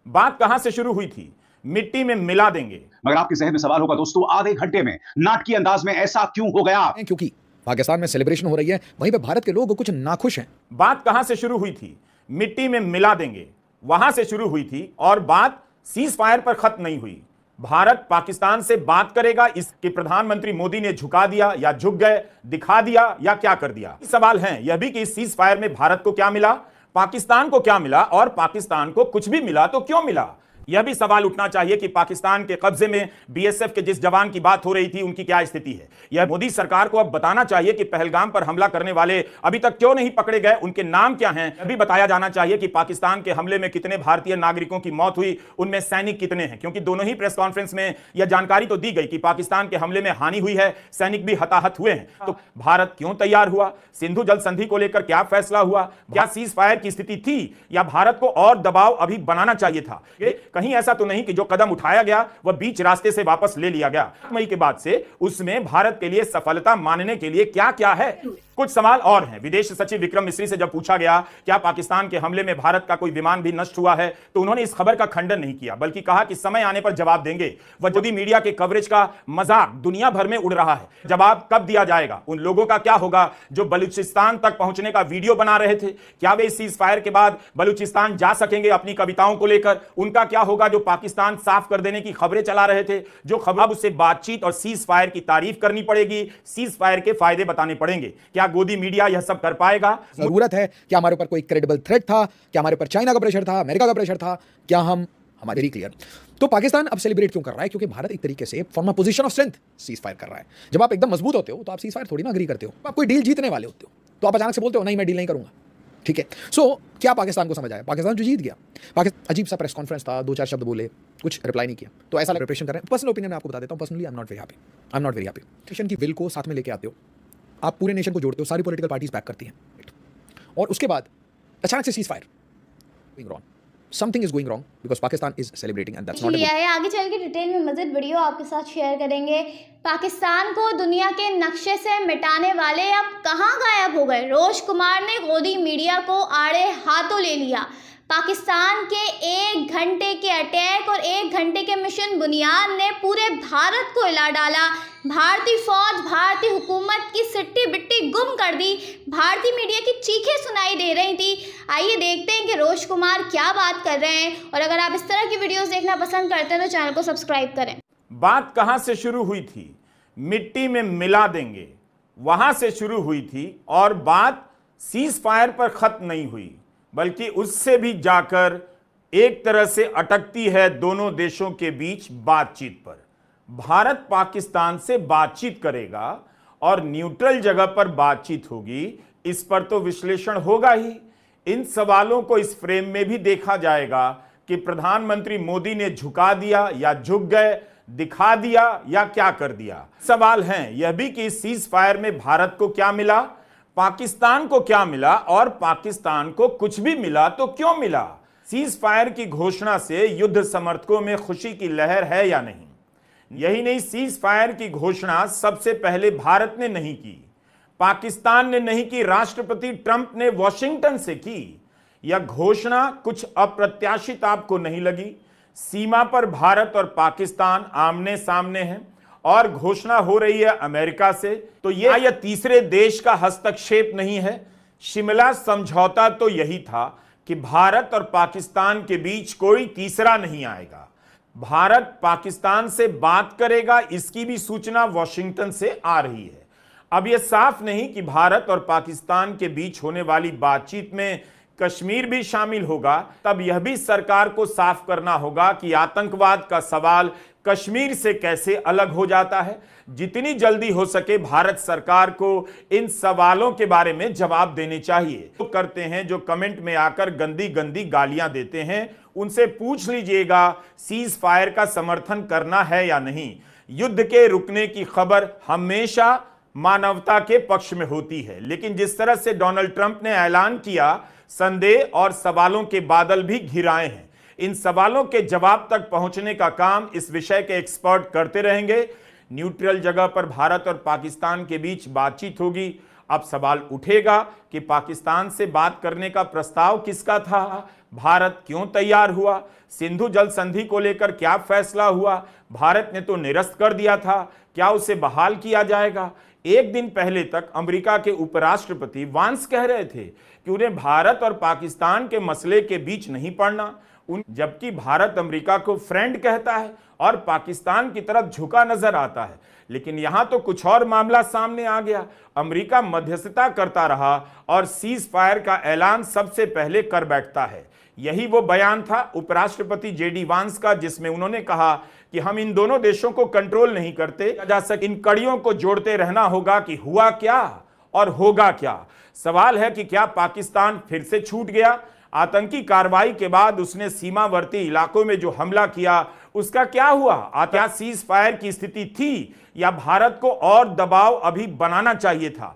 बात कहां से शुरू हुई थी? मिट्टी में मिला देंगे। मगर आपके जहन में सवाल होगा दोस्तों, आधे घंटे में नाटकीय अंदाज में ऐसा क्यों हो गया? क्योंकि पाकिस्तान में सेलिब्रेशन हो रही है, वहीं पे भारत के लोग कुछ नाखुश हैं। बात कहां से शुरू हुई थी? मिट्टी में मिला देंगे, वहां से शुरू हुई थी और बात सीज फायर पर खत्म नहीं हुई। भारत पाकिस्तान से बात करेगा, इसके प्रधानमंत्री मोदी ने झुका दिया या झुक गए, दिखा दिया या क्या कर दिया? सवाल है यह भी कि इस सीज फायर में भारत को क्या मिला, पाकिस्तान को क्या मिला, और पाकिस्तान को कुछ भी मिला तो क्यों मिला? यह भी सवाल उठना चाहिए कि पाकिस्तान के कब्जे में बीएसएफ के जिस जवान की बात हो रही थी उनकी क्या स्थिति है। यह मोदी सरकार को अब बताना चाहिए कि पहलगाम पर हमला करने वाले अभी तक क्यों नहीं पकड़े गए, उनके नाम क्या हैं। यह भी बताया जाना चाहिए कि पाकिस्तान के हमले में कितने भारतीय नागरिकों की मौत हुई, उनमें सैनिक कितने हैं, क्योंकि दोनों ही प्रेस कॉन्फ्रेंस में यह जानकारी तो दी गई कि पाकिस्तान के हमले में हानि हुई है, सैनिक भी हताहत हुए हैं। तो भारत क्यों तैयार हुआ? सिंधु जल संधि को लेकर क्या फैसला हुआ? क्या सीज फायर की स्थिति थी या भारत को और दबाव अभी बनाना चाहिए था? कहीं ऐसा तो नहीं कि जो कदम उठाया गया वह बीच रास्ते से वापस ले लिया गया। मई के बाद से उसमें भारत के लिए सफलता मानने के लिए क्या क्या है? कुछ सवाल और हैं। विदेश सचिव विक्रम मिस्री से जब पूछा गया क्या पाकिस्तान के हमले में भारत का कोई विमान भी नष्ट हुआ है, तो उन्होंने इस खबर का खंडन नहीं किया, बल्कि कहा कि समय आने पर जवाब देंगे। वजूदी मीडिया के कवरेज का मजाक दुनिया भर में उड़ रहा है, जवाब कब दिया जाएगा? उन लोगों का क्या होगा जो बलूचिस्तान तक पहुंचने का वीडियो बना रहे थे? क्या वे सीज फायर के बाद बलूचिस्तान जा सकेंगे अपनी कविताओं को लेकर? उनका क्या होगा जो पाकिस्तान साफ कर देने की खबरें चला रहे थे? जो खबर अब उससे बातचीत और सीज फायर की तारीफ करनी पड़ेगी, सीज फायर के फायदे बताने पड़ेंगे। क्या गोदी मीडिया यह सब कर पाएगा? जरूरत है कि हमारे ऊपर कोई क्रेडिबल थ्रेट था, क्या हमारे ऊपर चाइना का प्रेशर था, अमेरिका का प्रेशर था, क्या हम हमारे लिए क्लियर? तो पाकिस्तान अब सेलिब्रेट क्यों कर रहा है? क्योंकि भारत एक तरीके से from a position of strength cease fire कर रहा है। जब आप एकदम मजबूत होते हो तो आप सीज फायर थोड़ी ना अग्री करते हो। आप कोई डील जीतने वाले होते हो तो आप अचानक से बोलते हो नहीं मैं डील नहीं करूंगा। ठीक है, सो क्या पाकिस्तान को समझ आया? पाकिस्तान जो जीत गया, पाकिस्तान अजीब सा प्रेस कॉन्फ्रेंस था, 2-4 शब्द बोले, कुछ रिप्लाई नहीं किया, तो ऐसा प्रिपरेशन कर रहे हैं। पर्सनल ओपिनियन मैं आपको बता देता हूं, personally I am not very happy. Nation की विल को साथ में लेके आते हो, आप पूरे नेशन को जोड़ते हो, सारी पॉलिटिकल पार्टीज बैक करती हैं, और उसके बाद अचानक से cease fire going wrong, something is going wrong because Pakistan is celebrating and that's not लिया है। आगे चल के डिटेल में मज़ीद वीडियो आपके साथ शेयर करेंगे। पाकिस्तान को दुनिया के नक्शे से मिटाने वाले अब कहां गायब हो गए? रोश कुमार ने गोदी मीडिया को आड़े हाथों ले लिया। पाकिस्तान के 1 घंटे के अटैक और 1 घंटे के मिशन बुनियाद ने पूरे भारत को हिला डाला। भारतीय फौज, भारतीय हुकूमत की सिट्टी बिट्टी गुम कर दी। भारतीय मीडिया की चीखें सुनाई दे रही थी। आइए देखते हैं कि रोश कुमार क्या बात कर रहे हैं, और अगर आप इस तरह की वीडियोस देखना पसंद करते हैं तो चैनल को सब्सक्राइब करें। बात कहां से शुरू हुई थी? मिट्टी में मिला देंगे, वहां से शुरू हुई थी, और बात सीज फायर पर खत्म नहीं हुई, बल्कि उससे भी जाकर एक तरह से अटकती है दोनों देशों के बीच बातचीत पर। भारत पाकिस्तान से बातचीत करेगा और न्यूट्रल जगह पर बातचीत होगी, इस पर तो विश्लेषण होगा ही। इन सवालों को इस फ्रेम में भी देखा जाएगा कि प्रधानमंत्री मोदी ने झुका दिया या झुक गए, दिखा दिया या क्या कर दिया। सवाल है यह भी कि इस सीज फायर में भारत को क्या मिला, पाकिस्तान को क्या मिला, और पाकिस्तान को कुछ भी मिला तो क्यों मिला? सीज फायर की घोषणा से युद्ध समर्थकों में खुशी की लहर है या नहीं? यही नहीं, सीज फायर की घोषणा सबसे पहले भारत ने नहीं की, पाकिस्तान ने नहीं की, राष्ट्रपति ट्रंप ने वॉशिंगटन से की। यह घोषणा कुछ अप्रत्याशित आपको नहीं लगी? सीमा पर भारत और पाकिस्तान आमने सामने हैं और घोषणा हो रही है अमेरिका से, तो यह तीसरे देश का हस्तक्षेप नहीं है। शिमला समझौता तो यही था कि भारत और पाकिस्तान के बीच कोई तीसरा नहीं आएगा, भारत पाकिस्तान से बात करेगा, इसकी भी सूचना वॉशिंगटन से आ रही है। अब यह साफ नहीं कि भारत और पाकिस्तान के बीच होने वाली बातचीत में कश्मीर भी शामिल होगा। तब यह भी सरकार को साफ करना होगा कि आतंकवाद का सवाल कश्मीर से कैसे अलग हो जाता है। जितनी जल्दी हो सके भारत सरकार को इन सवालों के बारे में जवाब देने चाहिए। तो करते हैं जो कमेंट में आकर गंदी गंदी गालियां देते हैं, उनसे पूछ लीजिएगा सीज फायर का समर्थन करना है या नहीं। युद्ध के रुकने की खबर हमेशा मानवता के पक्ष में होती है, लेकिन जिस तरह से डोनाल्ड ट्रंप ने ऐलान किया, संदेह और सवालों के बादल भी घिराए हैं। इन सवालों के जवाब तक पहुंचने का काम इस विषय के एक्सपर्ट करते रहेंगे। न्यूट्रल जगह पर भारत और पाकिस्तान के बीच बातचीत होगी अब सवाल उठेगा कि पाकिस्तान से बात करने का प्रस्ताव किसका था, भारत क्यों तैयार हुआ, सिंधु जल संधि को लेकर क्या फैसला हुआ, भारत ने तो निरस्त कर दिया था, क्या उसे बहाल किया जाएगा। एक दिन पहले तक अमेरिका के उपराष्ट्रपति वांस कह रहे थे कि उन्हें भारत और पाकिस्तान के मसले के बीच नहीं पड़ना, जबकि भारत अमेरिका को फ्रेंड कहता है और पाकिस्तान की तरफ झुका नजर आता है। लेकिन यहां तो कुछ और मामला सामने आ गया। अमेरिका मध्यस्थता करता रहा और सीज फायर का ऐलान सबसे पहले कर बैठता है। यही वो बयान था उपराष्ट्रपति जेडी वांस का, जिसमें उन्होंने कहा कि हम इन दोनों देशों को कंट्रोल नहीं करते जा सके, इन कड़ियों को जोड़ते रहना होगा कि हुआ क्या और होगा क्या। सवाल है कि क्या पाकिस्तान फिर से छूट गया? आतंकी कार्रवाई के बाद उसने सीमावर्ती इलाकों में जो हमला किया उसका क्या हुआ? क्या सीज फायर की स्थिति थी या भारत को और दबाव अभी बनाना चाहिए था?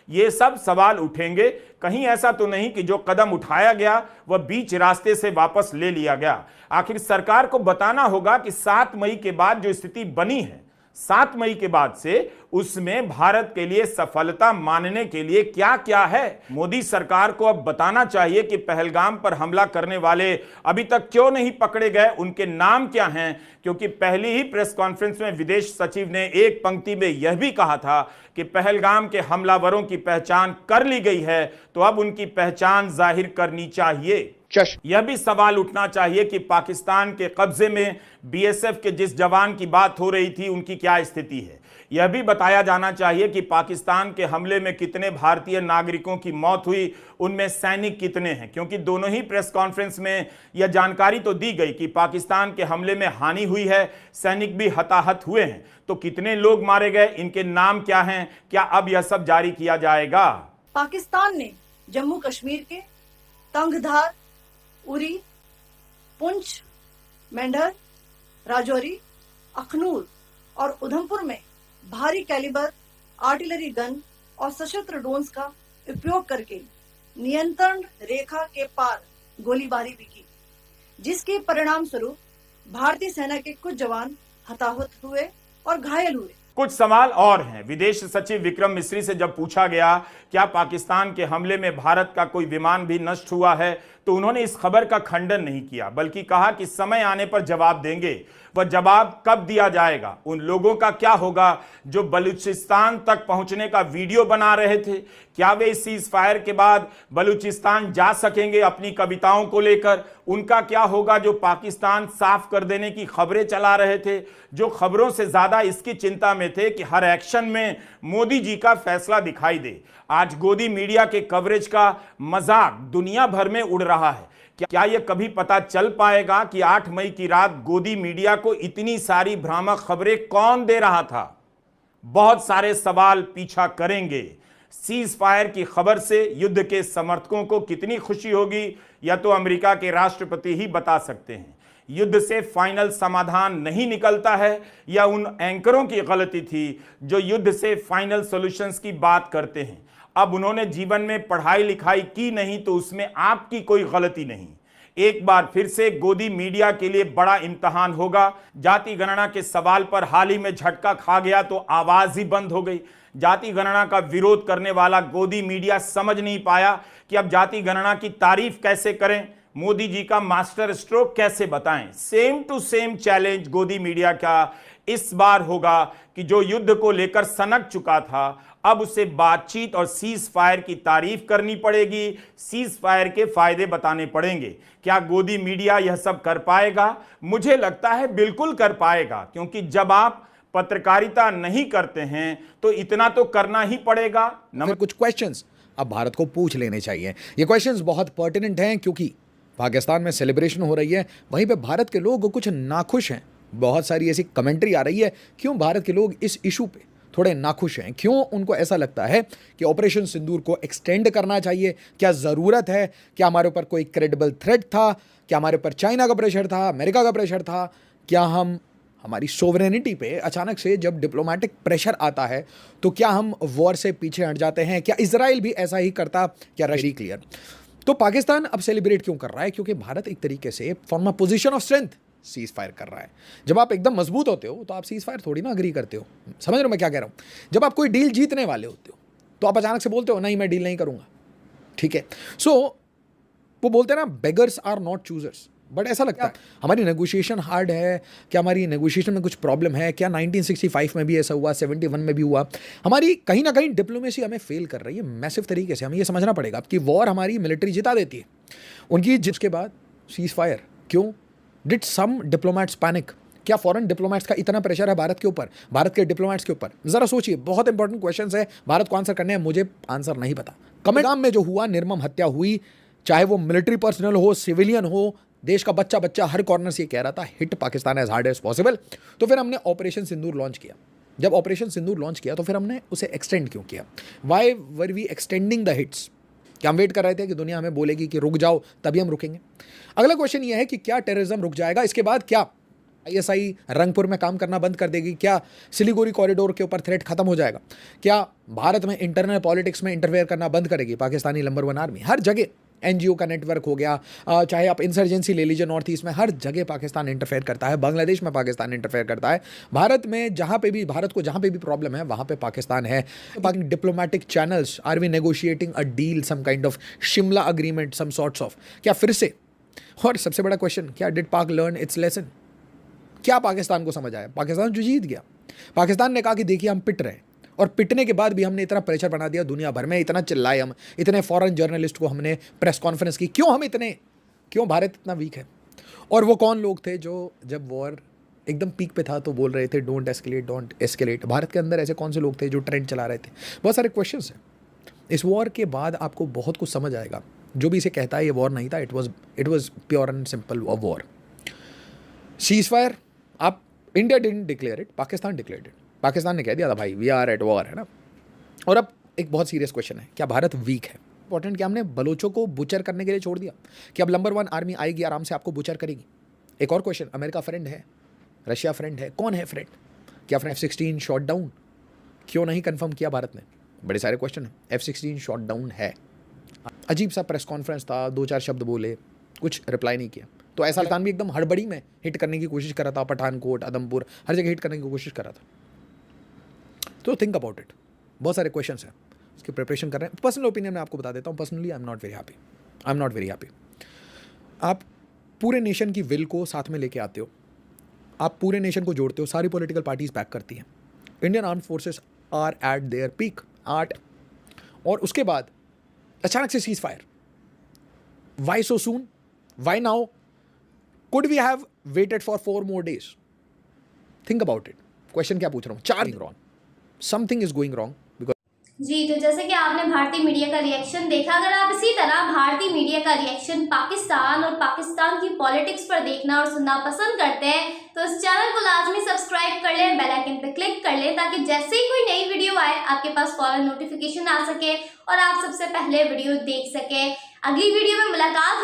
ये सब सवाल उठेंगे। कहीं ऐसा तो नहीं कि जो कदम उठाया गया वह बीच रास्ते से वापस ले लिया गया। आखिर सरकार को बताना होगा कि 7 मई के बाद जो स्थिति बनी है, 7 मई के बाद से उसमें भारत के लिए सफलता मानने के लिए क्या क्या है। मोदी सरकार को अब बताना चाहिए कि पहलगाम पर हमला करने वाले अभी तक क्यों नहीं पकड़े गए, उनके नाम क्या हैं। क्योंकि पहली ही प्रेस कॉन्फ्रेंस में विदेश सचिव ने एक पंक्ति में यह भी कहा था कि पहलगाम के हमलावरों की पहचान कर ली गई है, तो अब उनकी पहचान जाहिर करनी चाहिए। यह भी सवाल उठना चाहिए कि पाकिस्तान के कब्जे में बीएसएफ के जिस जवान की बात हो रही थी उनकी क्या स्थिति है। यह भी बताया जाना चाहिए कि पाकिस्तान के हमले में कितने भारतीय नागरिकों की मौत हुई, उनमें सैनिक कितने हैं। क्योंकि दोनों ही प्रेस कॉन्फ्रेंस में यह जानकारी तो दी गई कि पाकिस्तान के हमले में हानि हुई है, सैनिक भी हताहत हुए हैं, तो कितने लोग मारे गए, इनके नाम क्या हैं, क्या अब यह सब जारी किया जाएगा? पाकिस्तान ने जम्मू कश्मीर के तंगधार, उरी, पुंछ, मेंढर, राजौरी, अखनूर और उधमपुर में भारी कैलिबर आर्टिलरी गन और सशस्त्र ड्रोन्स का उपयोग करके नियंत्रण रेखा के पार गोलीबारी भी की, जिसके परिणाम स्वरूप भारतीय सेना के कुछ जवान हताहत हुए और घायल हुए। कुछ सवाल और हैं। विदेश सचिव विक्रम मिस्री से जब पूछा गया क्या पाकिस्तान के हमले में भारत का कोई विमान भी नष्ट हुआ है, तो उन्होंने इस खबर का खंडन नहीं किया, बल्कि कहा कि समय आने पर जवाब देंगे। वह जवाब कब दिया जाएगा? उन लोगों का क्या होगा जो बलूचिस्तान तक पहुंचने का वीडियो बना रहे थे? क्या वे इस सीज फायर के बाद बलूचिस्तान जा सकेंगे अपनी कविताओं को लेकर? उनका क्या होगा जो पाकिस्तान साफ कर देने की खबरें चला रहे थे, जो खबरों से ज्यादा इसकी चिंता में थे कि हर एक्शन में मोदी जी का फैसला दिखाई दे? आज गोदी मीडिया के कवरेज का मजाक दुनिया भर में उड़ रहा है। क्या यह कभी पता चल पाएगा कि 8 मई की रात गोदी मीडिया को इतनी सारी भ्रामक खबरें कौन दे रहा था? बहुत सारे सवाल पीछा करेंगे। सीज फायर की खबर से युद्ध के समर्थकों को कितनी खुशी होगी, यह तो अमेरिका के राष्ट्रपति ही बता सकते हैं। युद्ध से फाइनल समाधान नहीं निकलता है, यह उन एंकरों की गलती थी जो युद्ध से फाइनल सॉल्यूशंस की बात करते हैं। अब उन्होंने जीवन में पढ़ाई लिखाई की नहीं, तो उसमें आपकी कोई गलती नहीं। एक बार फिर से गोदी मीडिया के लिए बड़ा इम्तहान होगा। जाति गणना के सवाल पर हाल ही में झटका खा गया तो आवाज ही बंद हो गई। जाति गणना का विरोध करने वाला गोदी मीडिया समझ नहीं पाया कि अब जाति गणना की तारीफ कैसे करें, मोदी जी का मास्टर स्ट्रोक कैसे बताएं। सेम टू सेम चैलेंज गोदी मीडिया का इस बार होगा कि जो युद्ध को लेकर सनक चुका था, अब उसे बातचीत और सीज फायर की तारीफ करनी पड़ेगी, सीज फायर के फायदे बताने पड़ेंगे। क्या गोदी मीडिया यह सब कर पाएगा? मुझे लगता है बिल्कुल कर पाएगा, क्योंकि जब आप पत्रकारिता नहीं करते हैं तो इतना तो करना ही पड़ेगा। फिर कुछ क्वेश्चंस अब भारत को पूछ लेने चाहिए। ये क्वेश्चंस बहुत पर्टिनेंट हैं, क्योंकि पाकिस्तान में सेलिब्रेशन हो रही है, वहीं पे भारत के लोग कुछ नाखुश हैं। बहुत सारी ऐसी कमेंट्री आ रही है, क्यों भारत के लोग इस इशू पे थोड़े नाखुश हैं, क्यों उनको ऐसा लगता है कि ऑपरेशन सिंदूर को एक्सटेंड करना चाहिए, क्या ज़रूरत है, क्या हमारे ऊपर कोई क्रेडिबल थ्रेट था, क्या हमारे ऊपर चाइना का प्रेशर था, अमेरिका का प्रेशर था, क्या हम हमारी सोवरेनिटी पे अचानक से जब डिप्लोमेटिक प्रेशर आता है तो क्या हम वॉर से पीछे हट जाते हैं, क्या इजराइल भी ऐसा ही करता, क्या रशी क्लियर। तो पाकिस्तान अब सेलिब्रेट क्यों कर रहा है? क्योंकि भारत एक तरीके से from a position of strength cease fire कर रहा है। जब आप एकदम मजबूत होते हो तो आप सीज फायर थोड़ी ना अग्री करते हो। समझ रहे हो मैं क्या कह रहा हूं? जब आप कोई डील जीतने वाले होते हो तो आप अचानक से बोलते हो नहीं मैं डील नहीं करूंगा, ठीक है। सो वो बोलते हैं ना beggars are not choosers, but ऐसा लगता है हमारी नेगोशिएशन हार्ड है, क्या हमारी नेगोशिएशन में कुछ प्रॉब्लम है, क्या 1965 में भी ऐसा हुआ, 71 में भी हुआ। हमारी कहीं ना कहीं डिप्लोमेसी हमें फेल कर रही है मैसिव तरीके से। हमें ये समझना पड़ेगा कि वॉर हमारी मिलिट्री जिता देती है उनकी, जिसके बाद सीज फायर क्यों? Did some diplomats panic? क्या फॉरेन डिप्लोमैट्स का इतना प्रेशर है भारत के ऊपर, भारत के डिप्लोमैट्स के ऊपर? जरा सोचिए, बहुत इंपॉर्टेंट क्वेश्चंस है, भारत को आंसर करने हैं, मुझे आंसर नहीं पता। कमेगाम में जो हुआ, निर्मम हत्या हुई, चाहे वो मिलिट्री पर्सनल हो, सिविलियन हो, देश का बच्चा बच्चा हर कॉर्नर से ये कह रहा था hit Pakistan as hard as possible. तो फिर हमने ऑपरेशन सिंदूर लॉन्च किया। जब ऑपरेशन सिंदूर लॉन्च किया तो फिर हमने उसे एक्सटेंड क्यों किया? Why were we extending the hits? क्या हम वेट कर रहे थे कि दुनिया हमें बोलेगी कि रुक जाओ तभी हम रुकेंगे? अगला क्वेश्चन ये है कि क्या टेररिज्म रुक जाएगा? इसके बाद क्या आईएसआई रंगपुर में काम करना बंद कर देगी? क्या सिलीगुड़ी कॉरिडोर के ऊपर थ्रेट खत्म हो जाएगा? क्या भारत में इंटरनल पॉलिटिक्स में इंटरफेयर करना बंद करेगी पाकिस्तानी नंबर 1 आर्मी? हर जगह एनजीओ का नेटवर्क हो गया, चाहे आप इंसर्जेंसी ले लीजिए नॉर्थ ईस्ट में, हर जगह पाकिस्तान इंटरफेयर करता है। बांग्लादेश में पाकिस्तान इंटरफेयर करता है। भारत में जहाँ पे भी, भारत को जहाँ पे भी प्रॉब्लम है वहाँ पे पाकिस्तान है। Diplomatic channels, are we negotiating a deal, some kind of Shimla agreement, some sorts of? क्या फिर से? और सबसे बड़ा क्वेश्चन, क्या डिड पाक लर्न इट्स लेसन? क्या पाकिस्तान को समझ आया? पाकिस्तान जो जीत गया, पाकिस्तान ने कहा कि देखिए हम पिट रहे हैं, और पिटने के बाद भी हमने इतना प्रेशर बना दिया दुनिया भर में, इतना चिल्लाए हम, इतने फॉरेन जर्नलिस्ट को हमने प्रेस कॉन्फ्रेंस की, क्यों भारत इतना वीक है? और वो कौन लोग थे जो जब वॉर एकदम पीक पे था तो बोल रहे थे डोंट एस्केलेट? भारत के अंदर ऐसे कौन से लोग थे जो ट्रेंड चला रहे थे? बहुत सारे क्वेश्चंस हैं। इस वॉर के बाद आपको बहुत कुछ समझ आएगा। जो भी इसे कहता है ये वॉर नहीं था, it was pure and simple war. Cease fire, आप India didn't declare it, Pakistan declared it. Pakistan ने कह दिया था भाई वी आर एट वॉर, है ना। और अब एक बहुत सीरियस क्वेश्चन है, क्या भारत वीक है? इंपॉर्टेंट, क्या हमने बलोचों को बुचर करने के लिए छोड़ दिया? कि अब नंबर 1 आर्मी आएगी आराम से आपको बुचर करेगी? एक और क्वेश्चन, अमेरिका फ्रेंड है, रशिया फ्रेंड है, कौन है फ्रेंड? क्या F-16 शॉट डाउन क्यों नहीं कंफर्म किया भारत ने? बड़े सारे क्वेश्चन है। F-16 शॉट डाउन है, अजीब सा प्रेस कॉन्फ्रेंस था, 2-4 शब्द बोले, कुछ रिप्लाई नहीं किया। तो ऐसा पाकिस्तान भी एकदम हड़बड़ी में हिट करने की कोशिश कर रहा था, पठानकोट, आदमपुर, हर जगह हिट करने की कोशिश कर रहा था। तो थिंक अबाउट इट, बहुत सारे क्वेश्चंस हैं, उसकी प्रिपरेशन कर रहे हैं। पर्सनल ओपिनियन मैं आपको बता देता हूँ, personally I am not very happy. आप पूरे नेशन की विल को साथ में लेके आते हो, आप पूरे नेशन को जोड़ते हो, सारी पॉलिटिकल पार्टीज बैक करती हैं, Indian armed forces are at their peak और उसके बाद अचानक से cease fire. Why so soon? Why now? Could we have waited for 4 more days? Think about it. Question क्या पूछ रहा हूँ? 4 wrong, something is going wrong. जी, तो जैसे कि आपने भारतीय मीडिया का रिएक्शन देखा, अगर आप इसी तरह भारतीय मीडिया का रिएक्शन पाकिस्तान और पाकिस्तान की पॉलिटिक्स पर देखना और सुनना पसंद करते हैं तो इस चैनल को लाजमी सब्सक्राइब कर लें, बेल आइकन पर क्लिक कर लें, ताकि जैसे ही कोई नई वीडियो आए आपके पास फौरन नोटिफिकेशन आ सके और आप सबसे पहले वीडियो देख सकें। अगली वीडियो में मुलाकात